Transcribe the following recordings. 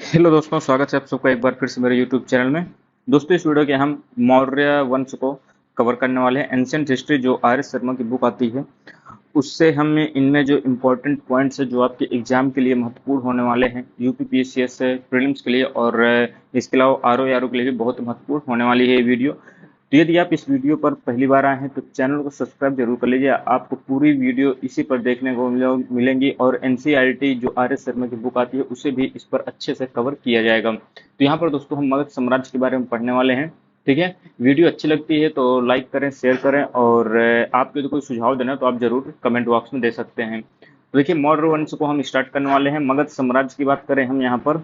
Hello दोस्तों, स्वागत है आप सबका एक बार फिर से मेरे यूट्यूब चैनल में। दोस्तों, इस वीडियो के हम मौर्य वंश को कवर करने वाले हैं। एंशियंट हिस्ट्री जो आर एस शर्मा की बुक आती है, उससे हम इनमें जो इम्पोर्टेंट पॉइंट्स है जो आपके एग्जाम के लिए महत्वपूर्ण होने वाले हैं, यूपी पीएससीएस प्रीलिम्स के लिए और इसके अलावा आर ओ के लिए भी बहुत महत्वपूर्ण होने वाली है ये वीडियो। तो यदि आप इस वीडियो पर पहली बार आए हैं तो चैनल को सब्सक्राइब जरूर कर लीजिए। आपको पूरी वीडियो इसी पर देखने को मिलेंगी और एनसीईआरटी जो आर एस शर्मा की बुक आती है उसे भी इस पर अच्छे से कवर किया जाएगा। तो यहाँ पर दोस्तों हम मगध साम्राज्य के बारे में पढ़ने वाले हैं। ठीक है, वीडियो अच्छी लगती है तो लाइक करें, शेयर करें और आपके यदि कोई सुझाव देना है तो आप जरूर कमेंट बॉक्स में दे सकते हैं। तो देखिए, मौर्य वंश को हम स्टार्ट करने वाले हैं। मगध साम्राज्य की बात करें हम यहाँ पर,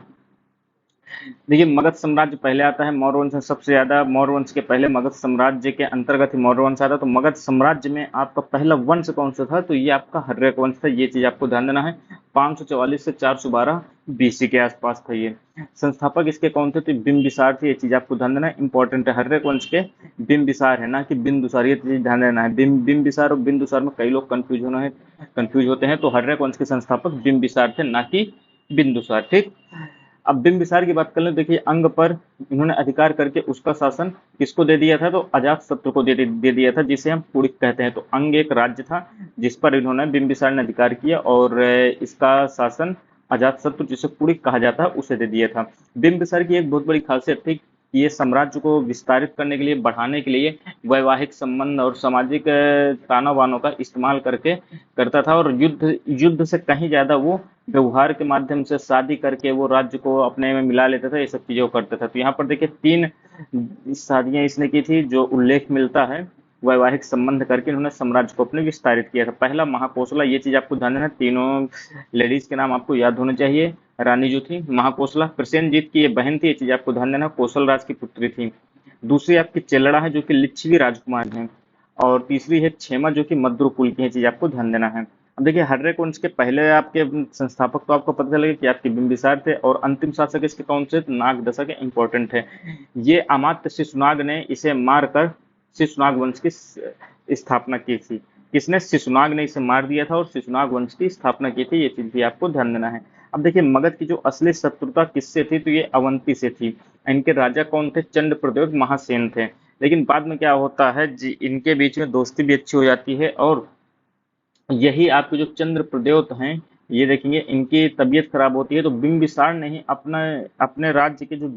देखिए मगध साम्राज्य पहले आता है मौर्य वंश में। सबसे ज्यादा मौर्य वंश के पहले मगध साम्राज्य के अंतर्गत ही मौर्य वंश आता है। तो मगध साम्राज्य में आपका पहला वंश कौन सा था, तो ये आपका हर्यक वंश था। ये चीज आपको ध्यान देना है। 544 से 412 बीसी के आसपास था ये। संस्थापक इसके कौन थे, तो बिंबिसार थे। ये चीज आपको ध्यान देना है, इंपॉर्टेंट है। हर्यक वंश के बिंबिसार है, ना कि बिंदुसार। ये चीज ध्यान देना है। बिंबिसार और बिंदुसार में कई लोग कंफ्यूज होते हैं। तो हर्यक वंश के संस्थापक बिंबिसार थे, ना कि बिंदुसार। ठीक। अब बिंबिसार की बात कर लें। देखिए, अंग पर इन्होंने अधिकार करके उसका शासन किसको दे दिया था, तो अजातशत्रु को दे दिया था, जिसे हम पुड़िक कहते हैं। तो अंग एक राज्य था जिस पर इन्होंने बिंबिसार ने अधिकार किया और इसका शासन अजातशत्रु, जिसे पुड़िक कहा जाता है, उसे दे दिया था। बिंबिसार की एक बहुत बड़ी खासियत थी कि ये साम्राज्य को विस्तारित करने के लिए, बढ़ाने के लिए वैवाहिक संबंध और सामाजिक ताना बानों का इस्तेमाल करके करता था। और युद्ध युद्ध से कहीं ज्यादा वो व्यवहार के माध्यम से, शादी करके वो राज्य को अपने में मिला लेता था। ये सब चीजें वो करता था। तो यहाँ पर देखिए 3 शादियां इसने की थी जो उल्लेख मिलता है। वैवाहिक संबंध करके इन्होंने साम्राज्य को अपने विस्तारित किया था। पहला महाकोसला, ये चीज आपको ध्यान देना। तीनों लेडीज के नाम आपको याद होने चाहिए। रानी जो थी महाकोसला, प्रसेनजीत की ये बहन थी। ये चीज आपको ध्यान देना, कौशल राज की पुत्री थी। दूसरी आपकी चेलड़ा है जो कि लिच्छवी राजकुमार है। और तीसरी है क्षेमा जो कि मद्र कुल की है। चीज आपको ध्यान देना है। अब देखिए, हर्यक वंश के पहले आपके संस्थापक तो आपको पता चलेगा कि आपके बिंबिसार थे और अंतिम शासक इसके कौन से, नागदशक इंपॉर्टेंट है। ये अमात्य शिशुनाग ने इसे मारकर शिशुनाग वंश की स्थापना की थी। किसने, शिशुनाग ने इसे मार दिया था और शिशुनाग वंश की स्थापना की थी। ये चीज भी आपको ध्यान देना है। अब देखिए, मगध की जो असली शत्रुता किससे थी, तो ये अवंती से थी। इनके राजा कौन थे, चंद्र प्रद्योत महासेन थे। लेकिन बाद में क्या होता है जी, इनके बीच में दोस्ती भी अच्छी हो जाती है और यही आपके जो चंद्र प्रद्योत हैं, ये देखेंगे इनकी तबीयत खराब होती है। तो बिंबिसार ने ही अपना अपने राज्य के जो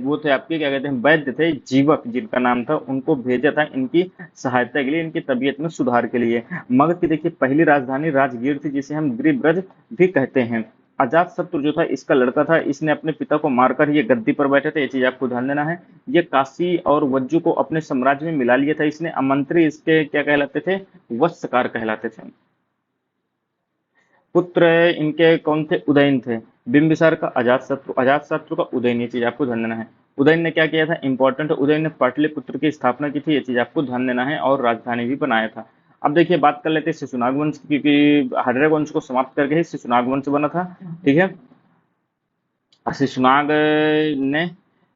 वो थे आपके, क्या कहते हैं, वैद्य थे, जीवक जिनका नाम था, उनको भेजा था इनकी सहायता के लिए, इनकी तबीयत में सुधार के लिए। मगध की देखिए पहली राजधानी राजगीर थी, जिसे हम गिरिब्रज भी कहते हैं। अजात शत्रु जो था इसका लड़का था। इसने अपने पिता को मारकर ये गद्दी पर बैठे थे। ये चीज आपको ध्यान देना है। ये काशी और वज्जु को अपने साम्राज्य में मिला लिया था इसने। अमंत्री इसके क्या कहलाते थे, वत्सकार कहलाते थे। पुत्र इनके कौन थे, उदयन थे। बिंबिसार का अजातशत्रु, अजातशत्रु का उदयन। ये चीज आपको ध्यान देना है। उदयन ने क्या किया था, इंपॉर्टेंट है। उदयन ने पाटलिपुत्र की स्थापना की थी। ये चीज आपको ध्यान देना है और राजधानी भी बनाया था। अब देखिए, बात कर लेते हैं शिशुनाग वंश की, क्योंकि हर्यक वंश को समाप्त करके ही शिशुनाग वंश बना था। ठीक है। शिशुनाग ने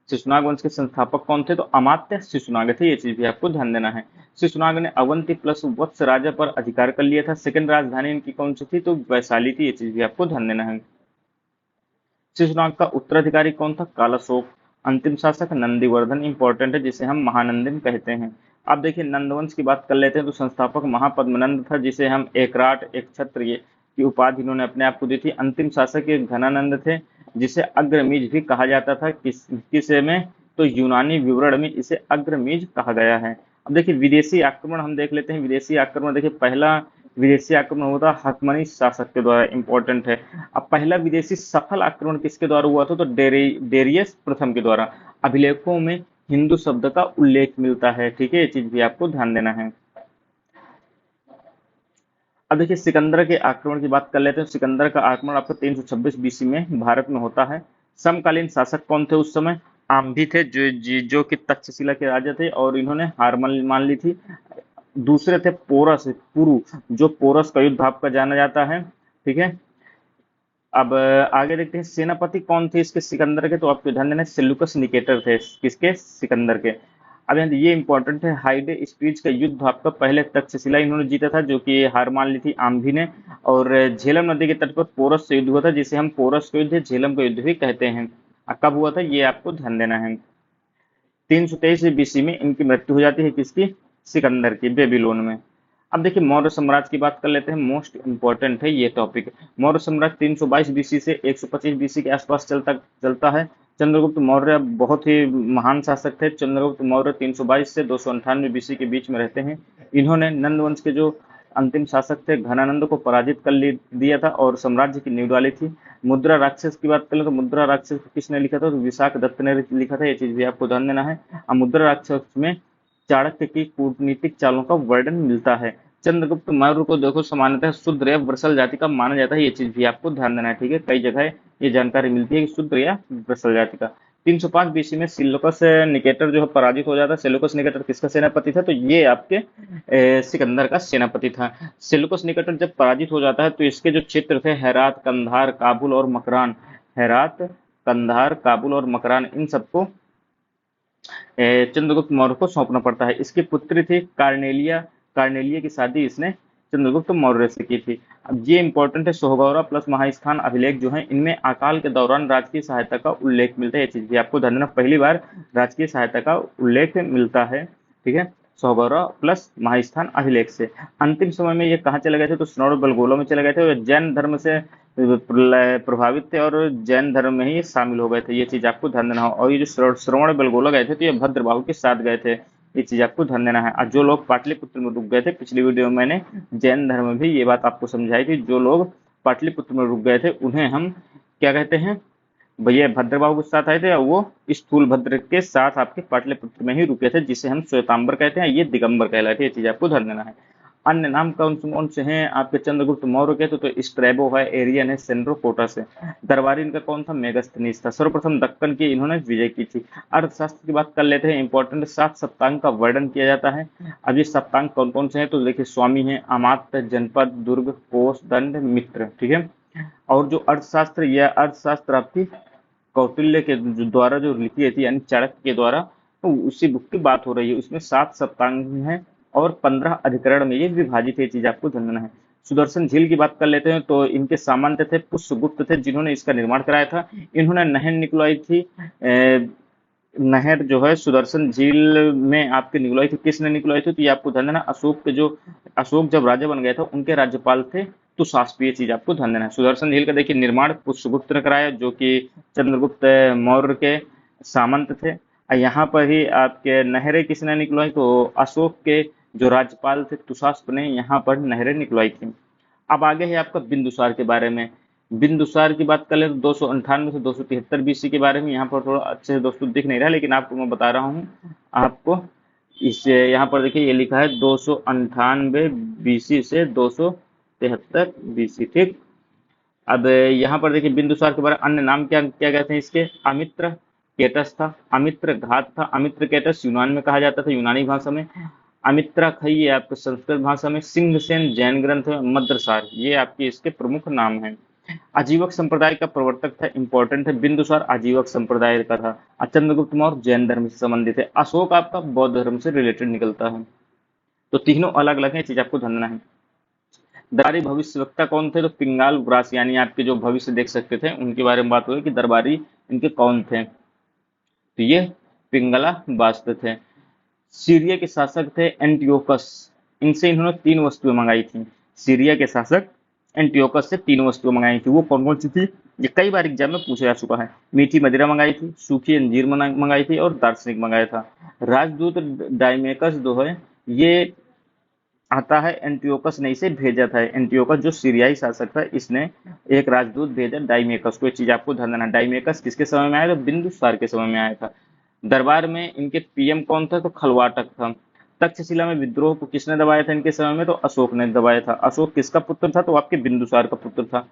शिशुनाग वंश के संस्थापक कौन थे, तो अमात्य शिशुनाग थे। ये चीज भी आपको ध्यान देना है। शिशुनाग ने अवंती प्लस वत्स राजा पर अधिकार कर लिया था। सेकंड राजधानी इनकी कौन सी थी, तो वैशाली थी। ये चीज भी आपको ध्यान देना है। शिशुनाग का उत्तराधिकारी कौन था, कालाशोक। अंतिम शासक नंदीवर्धन, इंपॉर्टेंट है, जिसे हम महानंदन कहते हैं। अब देखिए, नंदवंश की बात कर लेते हैं। तो संस्थापक महापद्मनंद था, जिसे हम एकराट, एक छत्र ये की उपाधि इन्होंने अपने आप को दी थी। अंतिम शासक एक घनानंद थे, जिसे अग्रमीज भी कहा जाता था। किसे में, तो यूनानी विवरण में इसे अग्रमीज कहा गया है। अब देखिए, विदेशी आक्रमण हम देख लेते हैं। विदेशी आक्रमण देखिए, पहला विदेशी आक्रमण हुआ था हकमनी शासक के द्वारा, इंपॉर्टेंट है। अब पहला विदेशी सफल आक्रमण किसके द्वारा हुआ था, तो डेरियस प्रथम के द्वारा। अभिलेखों में हिंदू शब्द का उल्लेख मिलता है। ठीक है, ये चीज भी आपको ध्यान देना है। अब देखिए, सिकंदर के आक्रमण की बात कर लेते हैं। सिकंदर का आक्रमण आपका 326 बीसी में भारत में होता है। समकालीन शासक कौन थे उस समय, आम्भी थे, जो कि तक्षशिला के राजा थे और इन्होंने हार मान ली थी। दूसरे थे पोरस, पुरु, जो पोरस का युद्ध आपका जाना जाता है। ठीक है। अब आगे देखते हैं सेनापति कौन थे इसके, सिकंदर के, तो आपको ध्यान देना है, सेल्यूकस निकेटर थे किसके, सिकंदर के। अब यहाँ ये इंपॉर्टेंट है, हाइडे स्पीच का युद्ध आपका पहले तक्षशिला इन्होंने जीता था, जो कि हार मान ली थी आम्भी ने। और झेलम नदी के तट पर पोरस से युद्ध हुआ था, जिसे हम पोरस का युद्ध, झेलम का युद्ध भी कहते हैं। कब हुआ था ये आपको ध्यान देना है। 323 बीसी में इनकी मृत्यु हो जाती है, किसकी? सिकंदर की, बेबीलोन में। अब देखिए मौर्य साम्राज्य की बात कर लेते हैं, मोस्ट इंपॉर्टेंट है ये टॉपिक। मौर्य साम्राज्य 322 बीसी से 125 बीसी के आसपास चलता है। चंद्रगुप्त मौर्य बहुत ही महान शासक थे। चंद्रगुप्त मौर्य 322 से 298 बीसी के बीच में रहते हैं। इन्होंने नंद वंश के जो अंतिम शासक थे घनानंद को पराजित कर दिया था और साम्राज्य की नींव डाली थी। मुद्रा राक्षस की बात करें तो मुद्रा राक्षस को किसने लिखा था? तो विशाख दत्त ने लिखा था, ये चीज भी आपको ध्यान देना है। मुद्रा राक्षस में चाणक्य की कूटनीतिक चालों का वर्णन मिलता है। चंद्रगुप्त मौर्य को देखो सामान्यतः शूद्र या वृषल जाति का माना जाता है, ये चीज भी आपको ध्यान देना है, ठीक है। कई जगह ये जानकारी मिलती है कि शूद्र या वृषल जाति का। 305 बीसी में सिलुकस निकेटर जो है पराजित हो जाता है। सेलुकस निकेटर किसका सेनापति था? तो ये आपके सिकंदर का सेनापति था। सेलुकस निकेटर जब पराजित हो जाता है तो इसके जो क्षेत्र थे हेरात, कंधार, काबुल और मकरान, हेरात, कंधार, काबुल और मकरान, इन सबको चंद्रगुप्त मौर्य को सौंपना पड़ता है। इसकी पुत्री थी कार्नेलिया। कार्नेलिया की शादी इसने चंद्रगुप्त मौर्य से की थी। अब ये इंपॉर्टेंट है, सोहगौरा प्लस महास्थान अभिलेख जो है इनमें अकाल के दौरान राजकीय सहायता का उल्लेख मिलता है। ये चीज भी आपको ध्यान देना, पहली बार राजकीय सहायता का उल्लेख मिलता है, ठीक है। सोहगौरा प्लस महास्थान अभिलेख से। अंतिम समय में ये कहाँ चले गए थे? तो श्रवण बेलगोला में चले गए थे। जैन धर्म से प्रभावित थे और जैन धर्म में ही शामिल हो गए थे, ये चीज आपको ध्यान देना हो। और ये जो श्रवण बेलगोला गए थे तो ये भद्रबाहु के साथ गए थे, ये चीज आपको ध्यान देना है। और जो लोग पाटलिपुत्र में रुक गए थे, पिछली वीडियो में मैंने जैन धर्म में भी ये बात आपको समझाई थी, जो लोग पाटलिपुत्र में रुक गए थे उन्हें हम क्या कहते हैं? भैया भद्रबाहु के साथ आए थे, वो स्थूल भद्र के साथ आपके पाटलिपुत्र में ही रुके थे, जिसे हम श्वेतांबर कहते हैं, ये दिगंबर कहलाते हैं, ये चीज आपको ध्यान देना है। अन्य नाम कौन से हैं आपके चंद्रगुप्त मौर्य के? तो स्ट्रैबो है, एरियन है, सेंड्रोकोटस है। दरबारी इनका कौन था? मेगास्थनीज था। सर्वप्रथम दक्कन की इन्होंने विजय की थी। अर्थशास्त्र की बात कर लेते हैं, इंपॉर्टेंट 7 सप्तांग का वर्णन किया जाता है। अब ये सप्तांग कौन कौन से हैं? तो देखिए स्वामी है, अमात्य, जनपद, दुर्ग, कोष, दंड, मित्र, ठीक है। और जो अर्थशास्त्र, यह अर्थशास्त्र आपकी कौटिल्य के द्वारा जो लिखी गई थी, यानी चाणक्य के द्वारा, तो उसी बुक की बात हो रही है। उसमें 7 सप्तांग है और 15 अधिकरण में ये विभाजित है, चीज आपको ध्यान देना है। सुदर्शन झील की बात कर लेते हैं, तो इनके सामंत थे पुष्यगुप्त थे, जिन्होंने इसका निर्माण कराया था। इन्होंने नहर निकलवाई थी, नहर जो है सुदर्शन झील में आपके निकलवाई थी। किसने निकलवाई थी? तो ये आपको ध्यान देना, अशोक जब राजा बन गए थे उनके राज्यपाल थे तुषास्पी, ये चीज आपको ध्यान देना है। सुदर्शन झील का देखिए निर्माण पुष्यगुप्त ने कराया, जो कि चंद्रगुप्त मौर्य के सामंत थे। यहाँ पर ही आपके नहरें किसने निकलवाई? तो अशोक के जो राज्यपाल थे तुषास्प ने यहाँ पर नहरें निकलवाई थी। अब आगे है आपका बिंदुसार के बारे में। बिंदुसार की बात कर ले तो 298 से 273 बीसी के बारे में, यहाँ पर थोड़ा अच्छे से दोस्तों दिख नहीं रहा, लेकिन आपको मैं बता रहा हूँ। आपको इस यहाँ पर देखिए ये लिखा है 298 बीसी से 273 बीसी, ठीक। अब यहाँ पर देखिए बिंदुसार के बारे में अन्य नाम क्या क्या कहते हैं इसके? अमित्र केटस था, अमित्र घात था, अमित्र केटस यूनान में कहा जाता था, यूनानी भाषा में। अमित्रा खई ये आपके संस्कृत भाषा में। सिंहसेन जैन ग्रंथ है। मद्रसार ये आपके इसके प्रमुख नाम हैं। आजीवक संप्रदाय का प्रवर्तक था, इंपॉर्टेंट है। बिंदुसार आजीवक संप्रदाय का था। चंद्रगुप्त मौर्य जैन धर्म से संबंधित है। अशोक आपका बौद्ध धर्म से रिलेटेड निकलता है। तो तीनों अलग अलग है, चीज आपको ध्यान देना है। दरबारी भविष्यवक्ता कौन थे? तो पिंगाल व्रास, यानी आपके जो भविष्य देख सकते थे उनके बारे में बात हुई कि दरबारी इनके कौन थे। तो ये पिंगला वास्तव थे। सीरिया के शासक थे एंटियोकस। इनसे इन्होंने 3 वस्तुएं मंगाई थी। सीरिया के शासक एंटियोकस से 3 वस्तुएं मंगाई थी। वो कौन कौन सी थी? ये कई बार एग्जाम में पूछा जा चुका है। मीठी मदिरा मंगाई थी, सूखी अंजीर मंगाई थी और दार्शनिक मंगाया था। राजदूत डाइमेकस जो है ये आता है एंटियोकस ने इसे भेजा था। एंटियोकस जो सीरियाई शासक था, इसने एक राजदूत भेजा डाइमेकस को। ये चीज आपको ध्यान देना। डाइमेकस किसके समय में आया था? बिंदुसार के समय में आया था। दरबार में इनके पीएम कौन था? तो खलवाटक था। तक्षशिला में विद्रोह को किसने दबाया था इनके समय में? तो अशोक ने दबाया था। अशोक किसका पुत्र था? तो आपके बिंदुसार का पुत्र था।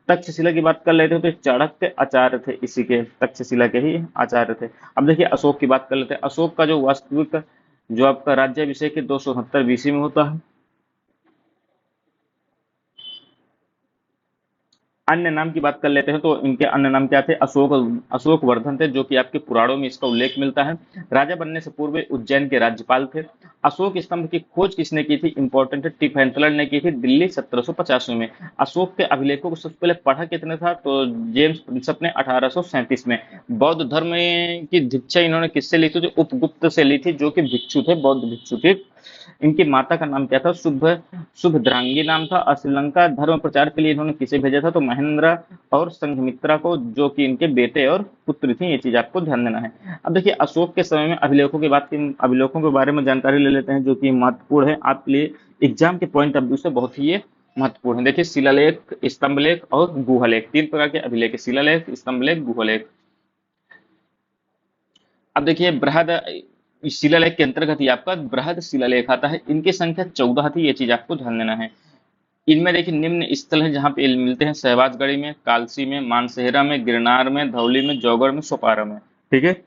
तक्षशिला की बात कर लेते हैं तो चाणक्य आचार्य थे, इसी के तक्षशिला के ही आचार्य थे। अब देखिए अशोक की बात कर लेते हैं। अशोक का जो वास्तविक जो आपका राज्याभिषेक के 269 बीसी में होता है। अन्य नाम की बात कर लेते हैं तो इनके अन्य नाम क्या थे? अशोक अशोक वर्धन थे, जो कि आपके पुराणों में इसका उल्लेख मिलता है। राजा बनने से पूर्व उज्जैन के राज्यपाल थे। अशोक स्तंभ की खोज किसने की थी? इंपॉर्टेंट है, टिफेंतलर ने की थी दिल्ली 1785 में। अशोक के अभिलेखों को सबसे पहले पढ़ा कितने था? तो जेम्स प्रिंसप ने 1837 में। बौद्ध धर्म की दीक्षा इन्होंने किससे ली थी? जो उपगुप्त से ली थी, जो कि भिक्षु थे, बौद्ध भिक्षु थे। इनकी माता का नाम क्या था? शुभद्रांगी नाम था। और श्रीलंका धर्म प्रचार के लिए इन्होंने किसे भेजा था? तो महेंद्र और संघमित्रा को, जो कि इनके बेटे और पुत्र थी। ये चीज आपको ध्यान देना है। अब देखिए, अशोक के समय में अभिलेखों के बारे में जानकारी ले लेते हैं, जो कि महत्वपूर्ण है आपके लिए। एग्जाम के पॉइंट ऑफ व्यू से बहुत ही ये महत्वपूर्ण है। देखिए, शिलालेख, स्तंभलेख और गुहालेख, तीन प्रकार के अभिलेख है: शिलालेख, स्तंभलेख, गुहालेख। अब देखिए, बृहद शिलालेख के अंतर्गत ही आपका बृहद शिलालेख आता है। इनकी संख्या 14 थी, ये चीज आपको ध्यान देना है। इनमें देखिए निम्न स्थल हैं जहाँ पे मिलते हैं: सहबाजगढ़ी में, कालसी में, मानसेहरा में, गिरनार में, धौली में, जौगढ़ में, सोपारा में। ठीक है,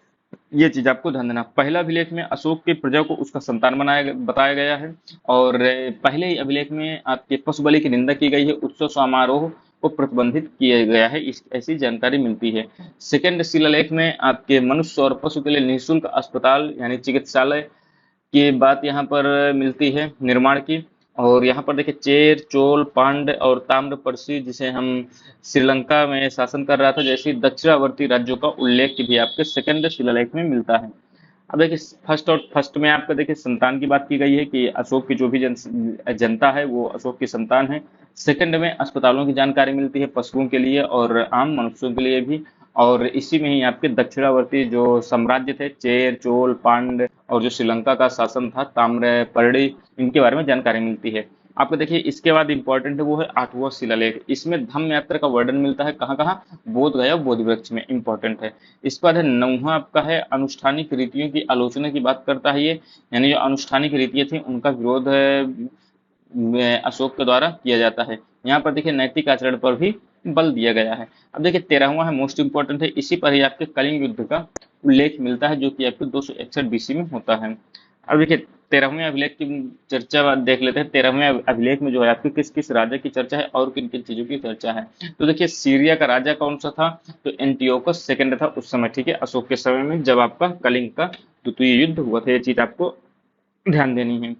ये चीज आपको ध्यान देना। पहला अभिलेख में अशोक की प्रजा को उसका संतान बताया गया है। और पहले ही अभिलेख में आपके पशु बलि की निंदा की गई है, उत्सव समारोह को प्रतिबंधित किया गया है, इस ऐसी जानकारी मिलती है। सेकंड शिलालेख में आपके मनुष्य और पशु के लिए निःशुल्क अस्पताल यानी चिकित्सालय की बात यहाँ पर मिलती है, निर्माण की। और यहाँ पर देखिए, चेर, चोल, पांड्य और ताम्रपर्शी, जिसे हम श्रीलंका में शासन कर रहा था, जैसे दक्षिणावर्ती राज्यों का उल्लेख भी आपके सेकंड शिलालेख में मिलता है। अब देखिए, फर्स्ट में आपका देखिए संतान की बात की गई है कि अशोक की जो भी जनता है वो अशोक की संतान है। सेकंड में अस्पतालों की जानकारी मिलती है, पशुओं के लिए और आम मनुष्यों के लिए भी। और इसी में ही आपके दक्षिणावर्ती जो साम्राज्य थे, चेर, चोल, पांड्य और जो श्रीलंका का शासन था, ताम्रपर्णी, इनके बारे में जानकारी मिलती है। आपको देखिए, इसके बाद इंपॉर्टेंट है वो है आठवां शिलालेख। इसमें धम्म यात्रा का वर्णन मिलता है, कहाँ कहाँ? बोध गया, बोधि वृक्ष में, इंपॉर्टेंट है। इसके बाद है नौवां आपका है अनुष्ठानिक रीतियों की आलोचना की बात करता है ये, यानी जो अनुष्ठानिक रीतियां थी उनका विरोध अशोक के द्वारा किया जाता है। यहाँ पर देखिए, नैतिक आचरण पर भी बल दिया गया है। अब देखिए, 13वां है, मोस्ट इंपॉर्टेंट है। इसी पर ही आपके कलिंग युद्ध का उल्लेख मिलता है, जो कि आपके 261 बीसी में होता है। अब देखिए, 13वें अभिलेख की चर्चा देख लेते हैं। 13वें अभिलेख में जो है आपके किस किस राजा की चर्चा है और किन किन चीजों की चर्चा है। तो देखिए, सीरिया का राजा कौन सा था? तो एंटियोकस सेकंड था उस समय। ठीक है, अशोक के समय में, जब आपका कलिंग का द्वितीय युद्ध हुआ था। ये चीज आपको ध्यान देनी है।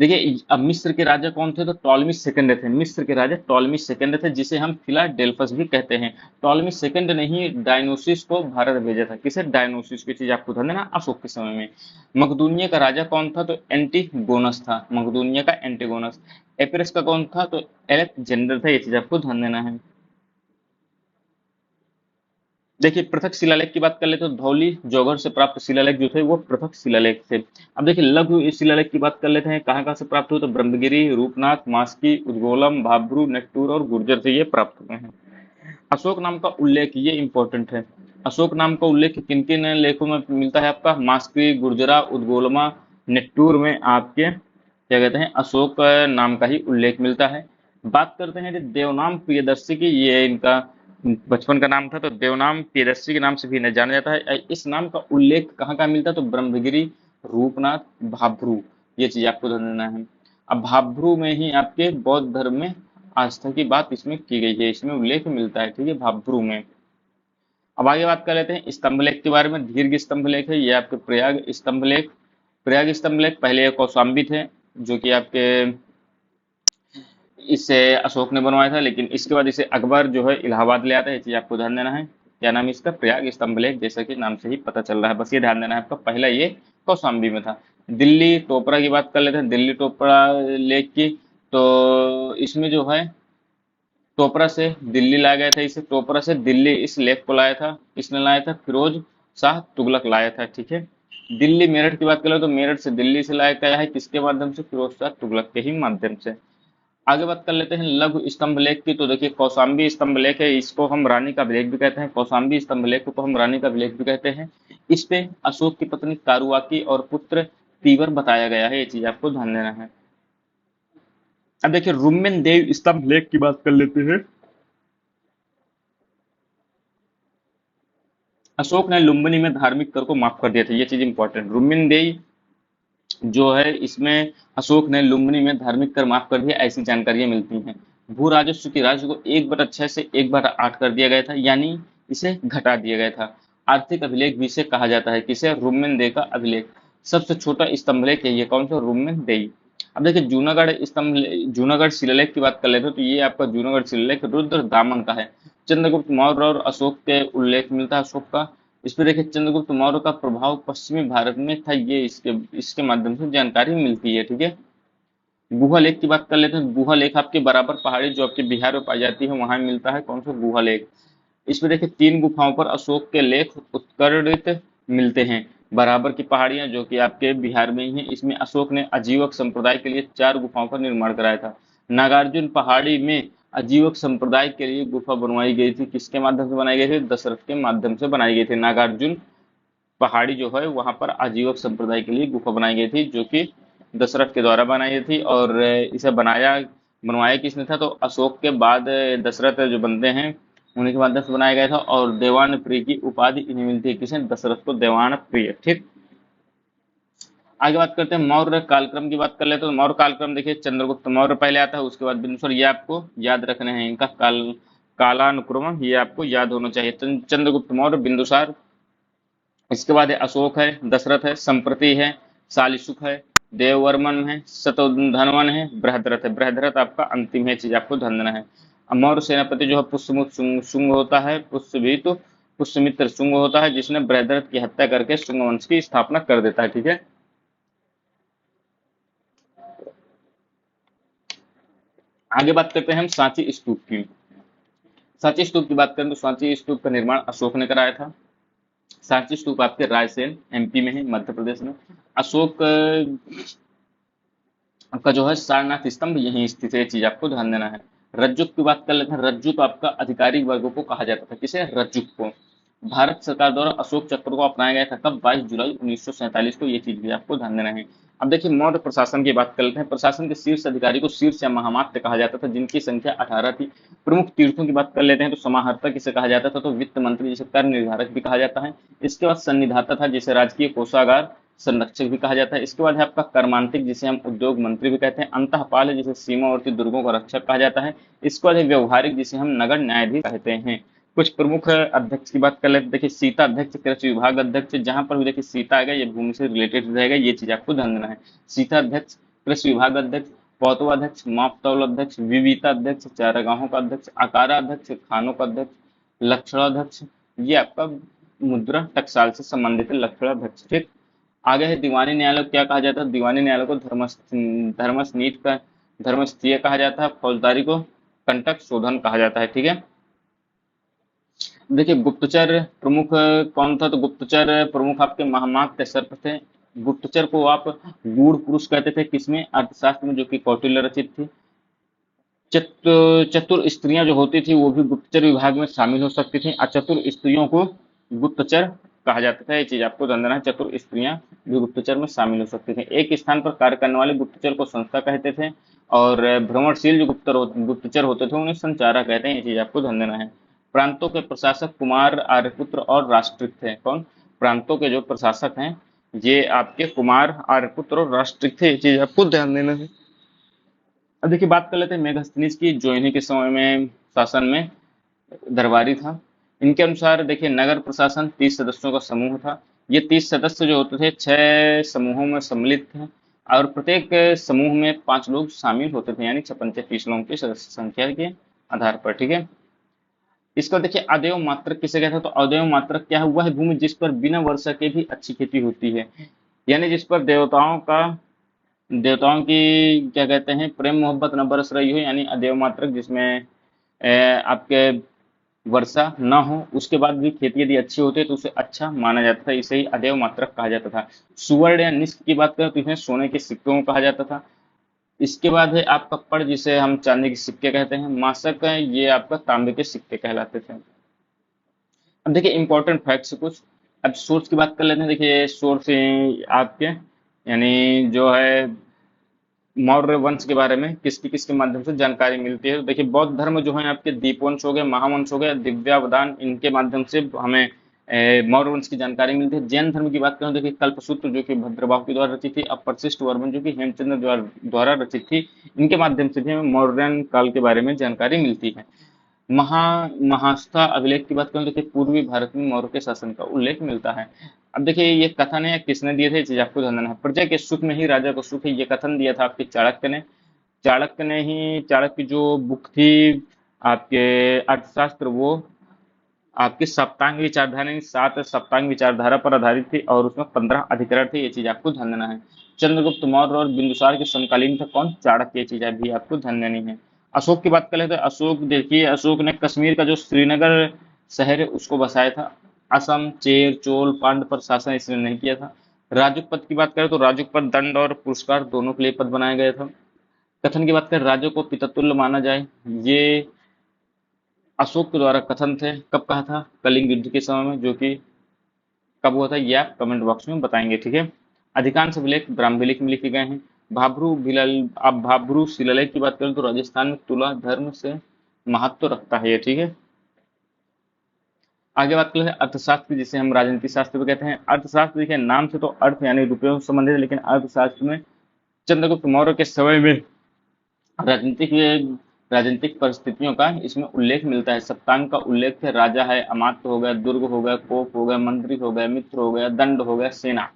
देखिए, अब मिस्र के राजा कौन थे? तो टॉलमी सेकंड थे। मिस्र के राजा टॉलमी सेकंड थे, जिसे हम फिलाडेल्फस भी कहते हैं। टॉलमी सेकंड ने ही डायनोसिस को भारत भेजा था। किसे? डायनोसिस की चीज आपको ध्यान देना, अशोक के समय में। मकदूनिया का राजा कौन था? तो एंटीगोनस था, मकदूनिया का एंटीगोनस। एपिरस का कौन था? तो एलेक्जेंडर था। ये चीज आपको ध्यान देना है। देखिए, पृथक शिलालेख की बात कर ले तो धौली, जौगढ़ से प्राप्त शिलालेख जो थे वो पृथक शिलालेख थे। अब देखिए, लघु शिलालेख की बात कर लेते हैं, कहाँ कहाँ से प्राप्त हुए? तो ब्रह्मगिरी, रूपनाथ, मास्की, उद्गोलम, भाब्रू, नेट्टूर और गुर्जर से ये प्राप्त हुए हैं। अशोक नाम का उल्लेख, ये इंपॉर्टेंट है। अशोक नाम का उल्लेख किन किन लेखों में मिलता है? आपका मास्की, गुर्जरा, उद्गोलमा, नेट्टूर में आपके क्या कहते हैं, अशोक नाम का ही उल्लेख मिलता है। बात करते हैं देवनाम प्रियदर्शी की। ये इनका बचपन का नाम था, तो देवनाम प्रियदर्शी के नाम से भी इन्हें जाना जाता है। इस नाम का उल्लेख कहाँ कहाँ मिलता है? तो ब्रह्मगिरी, रूपनाथ, भाब्रू, ये चीज आपको ध्यान देना है। अब भाब्रू में ही आपके बौद्ध धर्म में आस्था की बात इसमें की गई है, इसमें उल्लेख मिलता है। ठीक है, भाब्रू में। अब आगे बात कर लेते हैं स्तंभ लेख के बारे में। दीर्घ स्तंभ लेख है ये आपके प्रयाग स्तंभ लेख। प्रयाग स्तंभ लेख पहले कौशाम्बी थे, जो कि आपके इसे अशोक ने बनवाया था, लेकिन इसके बाद इसे अकबर जो है इलाहाबाद ले आता है। ये चीज आपको ध्यान देना है। क्या नाम है इसका? प्रयाग स्तंभ लेख, जैसा कि नाम से ही पता चल रहा है। बस ये ध्यान देना है आपका, पहला ये कौशाम्बी में था। दिल्ली टोपरा की बात कर लेते हैं, दिल्ली टोपरा लेख की। तो इसमें जो है टोपरा से दिल्ली लाया गया था, इसे टोपरा से दिल्ली इस लेख को लाया था, इसने लाया था फिरोज शाह तुगलक लाया था। ठीक है, दिल्ली मेरठ की बात करें तो मेरठ से दिल्ली से लाया गया है, किसके माध्यम से? फिरोज शाह तुगलक के ही माध्यम से। आगे बात कर लेते हैं लघु स्तंभ लेख की। तो देखिए, कौशाम्बी स्तंभ लेख है, इसको हम रानी का अभिलेख भी कहते हैं। कौशाम्बी स्तंभ लेख को हम रानी का अभिलेख भी कहते हैं। इस पे अशोक की पत्नी कारुआकी और पुत्र तीवर बताया गया है। ये चीज आपको ध्यान देना है। अब देखिए, रुम्यन देव स्तंभ लेख की बात कर लेते हैं। अशोक ने लुम्बिनी में धार्मिक कर को माफ कर दिया था, ये चीज इंपॉर्टेंट। रुम्यन देव जो है, इसमें अशोक ने लुम्बिनी में धार्मिक कर माफ कर दिया, ऐसी जानकारियां मिलती हैं। भू राजस्व की राशि को 1/6 से 1/8 कर दिया गया था, यानी इसे घटा दिया गया था। आर्थिक अभिलेख भी इसे कहा जाता है, किसे? रुम्मेन दे का अभिलेख। सबसे छोटा स्तंभलेख है ये, कौन सा? रुम्मेन देई। अब देखिए जूनागढ़ शिलालेख की बात कर लेते हैं, तो ये आपका जूनागढ़ शिलालेख रुद्र दामन का है। चंद्रगुप्त मौर्य और अशोक के उल्लेख मिलता है अशोक का। इस पे देखिए चंद्रगुप्त मौर्य का प्रभाव पश्चिमी भारत में था, ये इसके इसके माध्यम से जानकारी मिलती है, ठीक है। गुहा लेक की बात कर लेते हैं। गुहा लेक आपके बराबर पहाड़ी जो आपके बिहार में पाई जाती है वहां मिलता है, कौन सा? गुहा लेक। इसमें देखिए 3 गुफाओं पर अशोक के लेख उत्कर्षित मिलते हैं। बराबर की पहाड़ियां जो कि आपके बिहार में ही है, इसमें अशोक ने आजीवक संप्रदाय के लिए 4 गुफाओं का निर्माण कराया था। नागार्जुन पहाड़ी में आजीवक संप्रदाय के लिए गुफा बनवाई गई थी, किसके माध्यम से बनाई गई थी? दशरथ के माध्यम से बनाई गई थी। नागार्जुन पहाड़ी जो है वहां पर आजीवक संप्रदाय के लिए गुफा बनाई गई थी, जो कि दशरथ के द्वारा बनाई गई थी। और इसे बनवाया किसने था? तो अशोक के बाद दशरथ जो बनते हैं उन्हीं के माध्यम से बनाया गया था। और देवान प्रिय की उपाधि इन्हें मिलती है, किसे? दशरथ को देवान प्रिय, ठीक। आगे बात करते हैं मौर्य कालक्रम की बात कर लेते हैं। तो मौर्य कालक्रम देखिए चंद्रगुप्त मौर्य पहले आता है, उसके बाद बिंदुसार। ये आपको याद रखने हैं, इनका कालानुक्रम ये आपको याद होना चाहिए। चंद्रगुप्त मौर्य, बिंदुसार, इसके बाद है अशोक है, दशरथ है, संप्रति है, शालीशुक है, देववर्मन है, शतधन्वन है, बृहद्रथ है। बृहद्रथ आपका अंतिम है, चीज आपको ध्यान देना है। मौर्य सेनापति जो है पुष्यमुख शुंग होता है, पुष्यमित्र शुंग होता है, जिसने बृहद्रथ की हत्या करके शुंग वंश की स्थापना कर देता है, ठीक है। आगे बात करते हैं हम सांची स्तूप की। सांची स्तूप की बात करें तो सांची स्तूप का निर्माण अशोक ने कराया था। सांची स्तूप आपके रायसेन एमपी में है, मध्य प्रदेश में। अशोक का जो है सारनाथ स्तंभ यहीं स्थित है, ये चीज आपको ध्यान देना है। रज्जुक की बात कर लेते हैं। रज्जुक आपका अधिकारिक वर्गों को कहा जाता था, किसे? रज्जुक को। भारत सरकार द्वारा अशोक चक्र को अपनाया गया था, कब? 22 जुलाई 1947 को, ये चीज भी आपको ध्यान देना है। अब देखिए मौर्य प्रशासन की बात कर लेते हैं। प्रशासन के शीर्ष अधिकारी को शीर्ष या महामात्य कहा जाता था, जिनकी संख्या 18 थी। प्रमुख तीर्थों की बात कर लेते हैं तो समाहर्ता किसे कहा जाता था? तो वित्त मंत्री, जिसे कर निर्धारक भी कहा जाता है। इसके बाद सन्निधाता था, जिसे राजकीय कोषागार संरक्षक भी कहा जाता है। इसके बाद है आपका कर्मांतिक, जिसे हम उद्योग मंत्री भी कहते हैं। अंतःपाल है, जिसे सीमावर्ती दुर्गों का रक्षक कहा जाता है। इसके बाद है व्यवहारिक, जिसे हम नगर न्यायाधीश कहते हैं। कुछ प्रमुख अध्यक्ष की बात कर लेते हैं। देखिए सीता अध्यक्ष, कृषि विभाग अध्यक्ष, जहां पर भी देखिए सीता आएगा ये भूमि से रिलेटेड रहेगा, ये चीज आपको ध्यान देना है। सीता अध्यक्ष, कृषि विभाग अध्यक्ष, पौतवा अध्यक्ष, मापतौल अध्यक्ष, विविता अध्यक्ष, चारागाहों का अध्यक्ष, आकारा अध्यक्ष, खानों का अध्यक्ष, लक्षणाध्यक्ष, ये आपका मुद्रा टकसाल से संबंधित है, लक्षणाध्यक्ष, ठीक। आगे है दीवानी न्यायालय, क्या कहा जाता है? दीवानी न्यायालय को धर्मस्थीय कहा जाता है। फौजदारी को कंटक शोधन कहा जाता है, ठीक है। देखिए गुप्तचर प्रमुख कौन था? तो गुप्तचर प्रमुख आपके महामात्य सर्प थे। गुप्तचर को आप गूढ़ पुरुष कहते थे, किसमें? अर्थशास्त्र में, जो कि कौटिल्य रचित थी। चतुर स्त्रियां जो होती थी वो भी गुप्तचर विभाग में शामिल हो सकती थी। अचतुर स्त्रियों को गुप्तचर कहा जाता था, ये चीज आपको ध्यान देना है। चतुर स्त्रियां भी गुप्तचर में शामिल हो सकती थी। एक स्थान पर कार्य करने वाले गुप्तचर को संस्था कहते थे, और भ्रमणशील जो गुप्तचर होते थे उन्हें संचारा कहते हैं, ये चीज आपको ध्यान देना है। प्रांतों के प्रशासक कुमार, आर्यपुत्र और राष्ट्रिक थे। कौन? प्रांतों के जो प्रशासक हैं ये आपके कुमार, आर्यपुत्र और राष्ट्रिक थे, ये चीज आपको ध्यान देना है। अब देखिए बात कर लेते हैं मेगास्थनीज की, जो इन्हीं के समय में शासन में दरबारी था। इनके अनुसार देखिए नगर प्रशासन 30 सदस्यों का समूह था। ये 30 सदस्य जो होते थे 6 समूहों में सम्मिलित थे, और प्रत्येक समूह में 5 लोग शामिल होते थे, यानी 56 30 लोगों की सदस्य संख्या के आधार पर, ठीक है। इसका देखिए अदेव मात्रक किसे कहते हैं? तो अदेव मात्रक क्या है? वह है भूमि जिस पर बिना वर्षा के भी अच्छी खेती होती है, यानी जिस पर देवताओं की क्या कहते हैं प्रेम मोहब्बत न बरस रही हो, यानी अदेव मात्रक, जिसमें आपके वर्षा न हो उसके बाद भी खेती यदि अच्छी होती है तो उसे अच्छा माना जाता था, इसे ही अदेव मात्रक कहा जाता था। सुवर्ण या निष्क की बात करें तो इन्हें सोने के सिक्कों को कहा जाता था। इसके बाद है आपका पड़, जिसे हम चांदी के सिक्के कहते हैं। मासक है, ये आपका तांबे के सिक्के कहलाते थे। अब देखिए इंपॉर्टेंट फैक्ट्स कुछ। अब सोर्स की बात कर लेते हैं। देखिए सोर्स आपके यानी जो है मौर्य वंश के बारे में किसकी किसके माध्यम से जानकारी मिलती है। तो देखिए बौद्ध धर्म जो है आपके दीपवंश हो गए, महावंश हो गए, दिव्यावदान, इनके माध्यम से हमें मौर्य वंश की जानकारी मिलती है। जैन धर्म की बात करें, देखिए कल्पसूत्र जो कि भद्रबाहु के द्वारा रचित थी, अब परिशिष्ट वर्मन जो कि हेमचंद्र द्वारा रचित थी, इनके माध्यम से भी हमें मौर्यन काल के बारे में जानकारी मिलती है। महास्था अभिलेख की बात करें, देखिए पूर्वी भारत में मौर्य के शासन का उल्लेख मिलता है। अब देखिए ये कथन है किसने दिए थे, चीज आपको ध्यान देना है। प्रजा के सुख में ही राजा को सुख है, ये कथन दिया था आपके चाणक्य ने। चाणक्य की जो बुक थी आपके अर्थशास्त्र, वो आपकी सप्तांग विचारधारा यानी 7 सप्तांग विचारधारा पर आधारित थी और उसमें 15 अधिकरण थे, ये चीज आपको ध्यान देना है। चंद्रगुप्त मौर्य और बिंदुसार के समकालीन थे कौन, चाणक्य, ये चीज भी आपको ध्यान देनी है। अशोक की बात कर लेते हैं। अशोक देखिए, अशोक ने कश्मीर का जो श्रीनगर शहर है उसको बसाया था। असम, चेर, चोल, पांड्य पर शासन इसने नहीं किया था। राजुक पद की बात करें तो राजुक पद दंड और पुरस्कार दोनों के लिए पद बनाया गया था। कथन की बात करें, राजो को पितृतुल्य माना जाए, ये अशोक के द्वारा कथन थे। कब कहा था, कलिंग युद्ध के समय में, जो कि कब हुआ था ये आप कमेंट बॉक्स में बताएंगे, ठीक है। अधिकांश अभिलेख ब्राह्मलिक में लिखे गए हैं। भाब्रू शिलालेख की बात करें तो राजस्थान में तुला धर्म से महत्व रखता है ये, ठीक है। आगे बात करें अर्थशास्त्र, जिसे हम राजनीति शास्त्र भी कहते हैं। अर्थशास्त्र देखिए नाम से तो अर्थ यानी रुपयों से संबंधित है, लेकिन अर्थशास्त्र में चंद्रगुप्त मौर्य के समय में राजनीतिक राजनीतिक परिस्थितियों का इसमें उल्लेख मिलता है। सप्तांग का उल्लेख है, राजा है, अमात्य हो गया, दुर्ग हो गया, कोप हो गया, मंत्री हो गया, मित्र हो गया, दंड हो गया, सेना।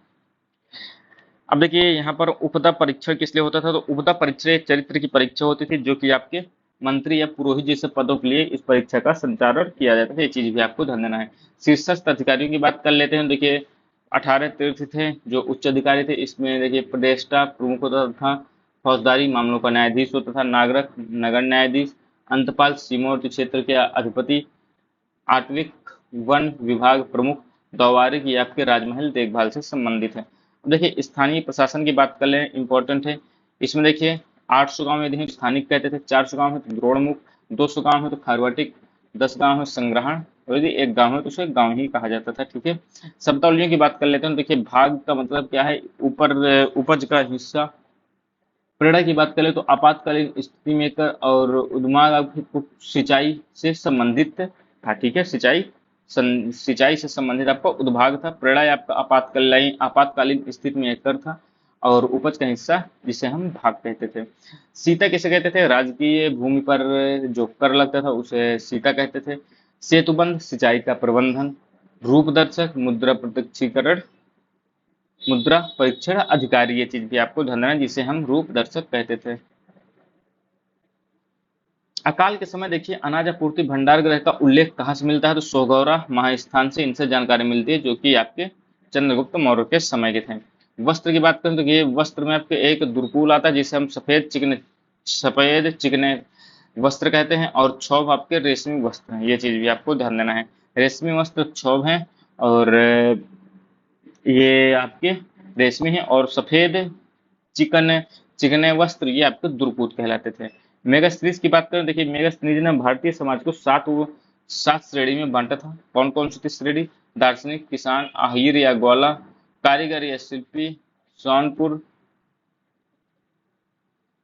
अब देखिए यहाँ पर उपदा परीक्षण किस लिए होता था, तो उपदा परीक्षा एक चरित्र की परीक्षा होती थी, जो कि आपके मंत्री या पुरोहित जैसे पदों के लिए इस परीक्षा का संचालन किया जाता था, ये चीज भी आपको ध्यान देना है। शीर्षस्थ अधिकारियों की बात कर लेते हैं। देखिए 18 तीर्थ थे जो उच्च अधिकारी थे, इसमें देखिए प्रदेष्टा प्रमुख होता था, फौजदारी मामलों का न्यायाधीश होता था, नागरक नगर न्यायाधीश, अंतपाल सीमावर्ती क्षेत्र के अधिपति, आटविक वन विभाग प्रमुख, दौवारिक ये आपके राजमहल देखभाल से संबंधित है। देखिए स्थानीय प्रशासन की बात कर लें, इंपॉर्टेंट है। इसमें देखिए 800 गांव यदि स्थानिक कहते थे, 400 गांव है तो द्रोणमुख, 200 गांव है तो खारवाटिक, 10 गांव है संग्रहण, और यदि एक गांव है तो उसे गांव ही कहा जाता था, ठीक है। शब्दावलियों की बात कर लेते हैं। देखिए भाग का मतलब क्या है, ऊपर उपज का हिस्सा। प्रेरणा की बात करें तो आपातकालीन स्थिति में कर और उद्माद आपकी सिंचाई से संबंधित था, ठीक है। सिंचाई से संबंधित आपका उद्भाग था। प्रेरणा आपका आपातकालीन स्थिति में एक कर था और उपज का हिस्सा जिसे हम भाग कहते थे। सीता किसे कहते थे, राजकीय भूमि पर जो कर लगता था उसे सीता कहते थे। सेतुबंध सिंचाई का प्रबंधन। रूपदर्शक मुद्रा परीक्षण अधिकारी, ये चीज भी आपको ध्यान रखना, जिसे हम रूप दर्शक कहते थे। अकाल के समय देखिए अनाज आपूर्ति भंडार गृह का उल्लेख कहाँ से मिलता है, तो सोगौरा महास्थान से इनसे जानकारी मिलती है, जो कि आपके चंद्रगुप्त मौर्य के समय के थे। वस्त्र की बात करें तो ये वस्त्र में आपके एक दुर्कूल आता है, जिसे हम सफेद चिकने वस्त्र कहते हैं, और क्षौभ आपके रेशमी वस्त्र हैं, ये चीज भी आपको ध्यान देना है। रेशमी वस्त्र क्षौभ हैं और ये आपके रेशमी है, और सफेद चिकने वस्त्र ये आपके दुर्कूत कहलाते थे। मेगास्त्रीज की बात करें, देखिए मेगास्त्रीज ने भारतीय समाज को सात श्रेणी में बांटा था। कौन कौन सी थी श्रेणी, दार्शनिक, किसान, आहिर या ग्वाला, कारीगर या शिल्पी, सोनपुर,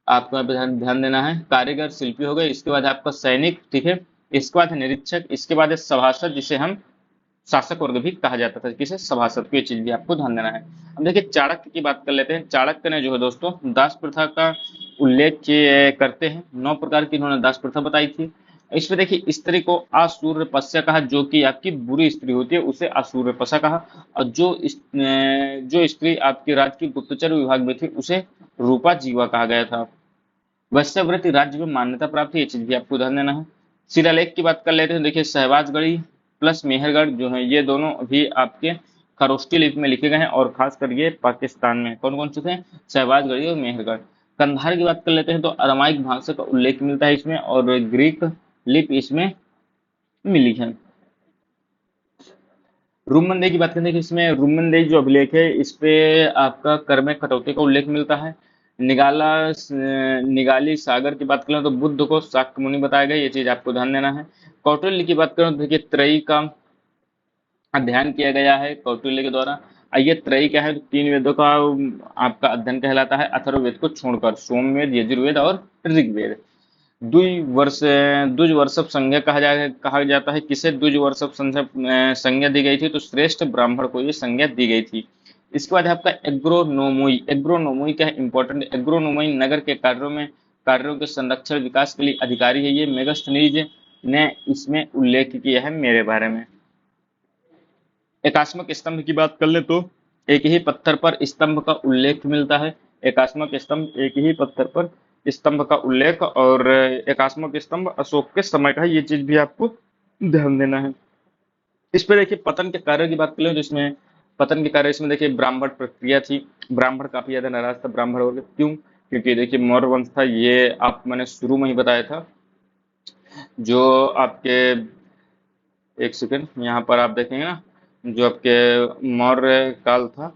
आपको ध्यान देना है, कारीगर शिल्पी हो गए। इसके बाद आपका सैनिक, ठीक है। इसके बाद है निरीक्षक, इसके बाद है सभासद, जिसे हम शासक वर्ग भी कहा जाता था, किसे, सभासद को, ये चीज भी आपको ध्यान देना है। अब देखिए चाणक्य की बात कर लेते हैं। चाणक्य ने जो है दोस्तों दास प्रथा का उल्लेख करते हैं। 9 प्रकार की इन्होंने दास प्रथा बताई थी। इसमें देखिए स्त्री को असूर्यपस्या कहा, जो कि आपकी बुरी स्त्री होती है उसे असूर्यपसा कहा, और जो स्त्री आपके राज्य की गुप्तचर विभाग में थी उसे रूपा जीवा कहा गया था। वैश्यव्रत राज्य में मान्यता प्राप्त है, ये चीज भी आपको ध्यान देना है। शिलालेख की बात कर लेते हैं। देखिए शहबाजगढ़ी प्लस मेहरगढ़ जो है, ये दोनों भी आपके खरोष्टी लिपि में लिखे गए हैं, और खासकर ये पाकिस्तान में कौन कौन से थे, शहबाजगढ़ी और मेहरगढ़। कंधार की बात कर लेते हैं तो अरामाइक भाषा का उल्लेख मिलता है इसमें, और ग्रीक लिपि इसमें मिली है। रूमंदेही की बात करें कि इसमें रूमंदेही जो अभिलेख है इस पे आपका कर में कटौती का उल्लेख मिलता है। निगाली सागर की बात करें तो बुद्ध को शाक्य मुनि बताया गया, ये चीज आपको ध्यान देना है। कौटिल्य की बात करें तो देखिए त्रयी का अध्ययन किया गया है कौटिल्य के द्वारा। ये त्रयी क्या है, तो 3 वेदों का आपका अध्ययन कहलाता है, अथर्ववेद को छोड़कर, सोमवेद, यजुर्वेद और ऋग्वेद। द्विवर्ष द्विवर्षप संज्ञा कहा जाता है। किसे द्विवर्षप संज्ञा दी गई थी? तो श्रेष्ठ ब्राह्मण को ये संज्ञा दी गई थी। इसके बाद है आपका एग्रोनोमोई। एग्रोनोमोई क्या है? इंपॉर्टेंट। एग्रोनोमोई नगर के कार्यों के संरक्षण विकास के लिए अधिकारी है। ये मेगास्थनीज ने इसमें उल्लेख किया है मेरे बारे में। एकात्मक स्तंभ की बात कर ले तो एक ही पत्थर पर स्तंभ का उल्लेख मिलता है। एकात्मक स्तंभ, एक ही पत्थर पर स्तंभ का उल्लेख, और एकात्मक स्तंभ अशोक के समय का है। ये चीज भी आपको ध्यान देना है। इस पे देखिए पतन के कार्य की बात कर ले, जिसमें पतन के कार्य इसमें देखिए ब्राह्मण प्रक्रिया थी। ब्राह्मण काफी ज्यादा नाराज था ब्राह्मण वर्ग। क्यों? क्योंकि देखिए मौर्य वंश था, ये आप मैंने शुरू में ही बताया था। जो आपके, एक सेकंड, यहाँ पर आप देखेंगे ना, जो आपके मौर्य काल था,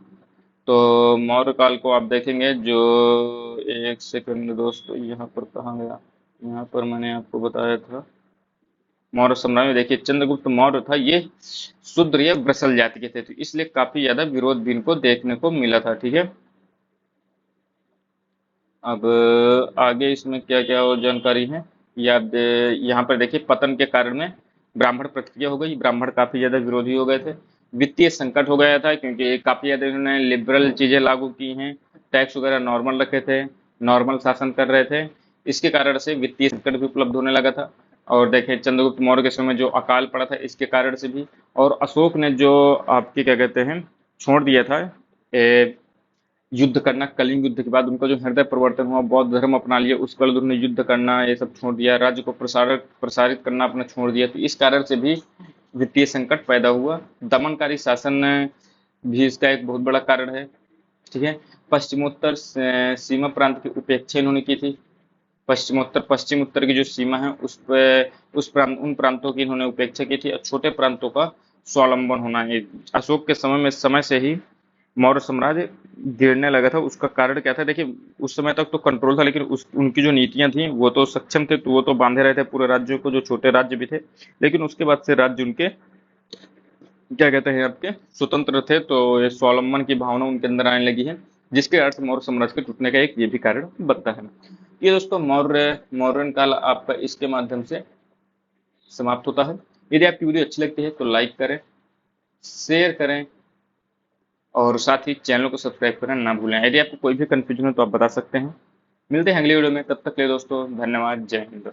तो मौर्य काल को आप देखेंगे जो, एक सेकंड दोस्तों, यहाँ पर कहाँ गया, यहाँ पर मैंने आपको बताया था। मौर्य साम्राज्य में देखिए चंद्रगुप्त मौर्य था, ये शूद्र या ब्रसल जाति के थे, तो इसलिए काफी ज्यादा विरोध भी इनको देखने को मिला था। ठीक है, अब आगे इसमें क्या क्या और जानकारी है, या यहाँ पर देखिए पतन के कारण में ब्राह्मण प्रतिक्रिया हो गई। ब्राह्मण काफी ज्यादा विरोधी हो गए थे। वित्तीय संकट हो गया था, क्योंकि काफी ज्यादा इन्होंने लिबरल चीजें लागू की हैं। टैक्स वगैरह नॉर्मल रखे थे, नॉर्मल शासन कर रहे थे। इसके कारण से वित्तीय संकट भी उपलब्ध होने लगा था। और देखिए चंद्रगुप्त मौर्य के समय जो अकाल पड़ा था, इसके कारण से भी। और अशोक ने जो आपके क्या कहते हैं छोड़ दिया था युद्ध करना, कलिंग युद्ध के बाद उनका जो हृदय परिवर्तन हुआ, बौद्ध धर्म अपना लिया, उसके बाद उन्होंने युद्ध करना ये सब छोड़ दिया, राज्य को प्रसारित करना अपना छोड़ दिया। तो इस कारण से भी वित्तीय संकट पैदा हुआ। दमनकारी शासन भी इसका एक बहुत बड़ा कारण है। ठीक है, पश्चिमोत्तर सीमा प्रांत की उपेक्षा इन्होंने की थी। पश्चिम उत्तर की जो सीमा है उन प्रांतों की इन्होंने उपेक्षा की थी, और छोटे प्रांतों का स्वावलंबन होना है। अशोक के समय से ही मौर्य साम्राज्य गिरने लगा था। उसका कारण क्या था? देखिए उस समय तक तो कंट्रोल था, लेकिन उनकी जो नीतियां थी वो तो सक्षम थे, तो वो तो बांधे रहे थे पूरे राज्यों को, जो छोटे राज्य भी थे। लेकिन उसके बाद से राज्य उनके क्या कहते हैं आपके स्वतंत्र थे, तो ये स्वावलंबन की भावना उनके अंदर आने लगी है, जिसके अर्थ मौर्य साम्राज्य के टूटने का एक ये भी कारण बनता है। ये दोस्तों मौर्यन काल आपका इसके माध्यम से समाप्त होता है। यदि आपकी वीडियो अच्छी लगती है तो लाइक करें, शेयर करें, और साथ ही चैनल को सब्सक्राइब करना ना भूलें। यदि आपको कोई भी कंफ्यूजन हो तो आप बता सकते हैं। मिलते हैं अगली वीडियो में, तब तक के लिए दोस्तों धन्यवाद। जय हिंद।